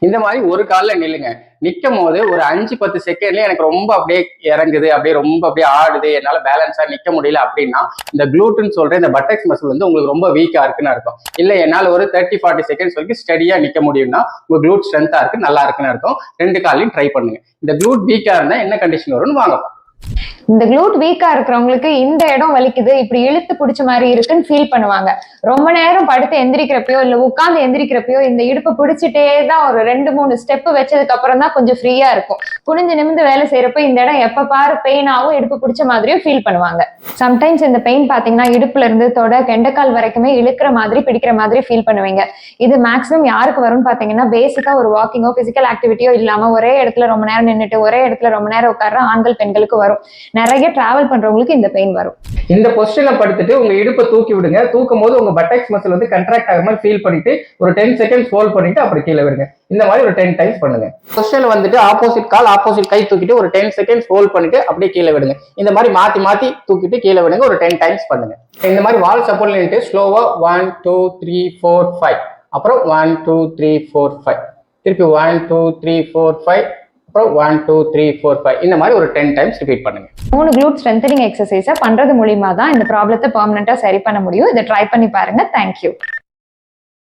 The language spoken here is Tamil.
இந்த மாதிரி ஒரு கால்ல நில்லுங்க. நிக்கும் போது ஒரு 5-10 செகண்ட்ல எனக்கு ரொம்ப அப்படியே இறங்குது, அப்படியே ரொம்ப அப்படியே ஆடுது, என்னால பேலன்ஸா நிக்க முடியல அப்படின்னா இந்த குளூட்னு சொல்ற இந்த பட்டெக்ஸ் மசில் வந்து உங்களுக்கு ரொம்ப வீக்கா இருக்குன்னு அர்த்தம். இல்ல என்னால ஒரு 30-40 செகண்ட்ஸ் வரைக்கும் ஸ்டடியா நிக்க முடியும்னா உங்க குளூட் ஸ்ட்ரென்த்தா இருக்கு, நல்லா இருக்குன்னு அர்த்தம். 2 காலையும் ட்ரை பண்ணுங்க. இந்த குளூட் வீக்கா இருந்தா என்ன கண்டிஷன் வரும்னு வாங்க. இந்த குளூட் வீக்கா இருக்கிறவங்களுக்கு இந்த இடம் வலிக்குது, இப்படி இழுத்து பிடிச்ச மாதிரி இருக்குன்னு ஃபீல் பண்ணுவாங்க. ரொம்ப நேரம் படுத்து எந்திரிக்கிறப்பயோ இல்ல உட்கார்ந்து எந்திரிக்கிறப்பயோ இந்த இடுப்பை பிடிச்சிட்டே தான் ஒரு 2-3 ஸ்டெப் வச்சதுக்கு அப்புறம் தான் கொஞ்சம் ஃப்ரீயா இருக்கும். குனிஞ்சு நிமிந்து வேலை செய்யறப்ப இந்த இடம் எப்ப பாரு பெயினாவும் இடுப்பு பிடிச்ச மாதிரியும் ஃபீல் பண்ணுவாங்க. சம்டைம்ஸ் இந்த பெயின் பாத்தீங்கன்னா இடுப்புல இருந்து தொட கெண்டக்கால் வரைக்குமே இழுக்கிற மாதிரி பிடிக்கிற மாதிரி ஃபீல் பண்ணுவீங்க. இது மேக்ஸிமம் யாருக்கு வரும்னு பாத்தீங்கன்னா பேசிக்கா ஒரு வாக்கிங்கோ பிசிக்கல் ஆக்டிவிட்டியோ இல்லாம ஒரே இடத்துல ரொம்ப நேரம் நின்றுட்டு ஒரே இடத்துல ரொம்ப நேரம் உட்கார்ற ஆண்கள் பெண்களுக்கு வரும். நிறைய டிராவல் பண்றவங்களுக்கு இந்த பெயின் வரும். இந்த பொசிஷன்ல படுத்துட்டு உங்க இடுப்பை தூக்கி விடுங்க. தூக்கும் போது உங்க பட்டெக்ஸ் மசில் வந்து கண்ட்ராக்ட் ஆகிற மாதிரி ஃபீல் பண்ணிட்டு ஒரு 10 செகண்ட்ஸ் ஹோல்ட் பண்ணிட்டு அப்புறம் கீழே விடுங்க. இந்த மாதிரி ஒரு 10 டைம்ஸ் பண்ணுங்க. பொசிஷன்ல வந்துட்டு ஆப்போசிட் கால் ஆப்போசிட் கை தூக்கிட்டு ஒரு 10 செகண்ட்ஸ் ஹோல்ட் பண்ணிட்டு அப்படியே கீழே விடுங்க. இந்த மாதிரி மாத்தி மாத்தி தூக்கிட்டு கீழே விடுங்க. ஒரு 10 டைம்ஸ் பண்ணுங்க. இந்த மாதிரி வால் சப்போர்ட்ல நின்று ஸ்லோவா 1 2 3 4 5 அப்புறம் 1 2 3 4 5 திருப்பி 1 2 3 4 5 அப்புறம் 1 2 3 4 5 இந்த மாதிரி ஒரு 10 டைம்ஸ் ரிப்பீட் பண்ணுங்க. 3 குளூட் ஸ்ட்ரென்தனிங் எக்ஸசைஸை பண்றது மூலியமா தான் இந்த ப்ராப்ளத்தை பெர்மனண்டா சரி பண்ண முடியும். இதை ட்ரை பண்ணி பாருங்க. தேங்க்யூ.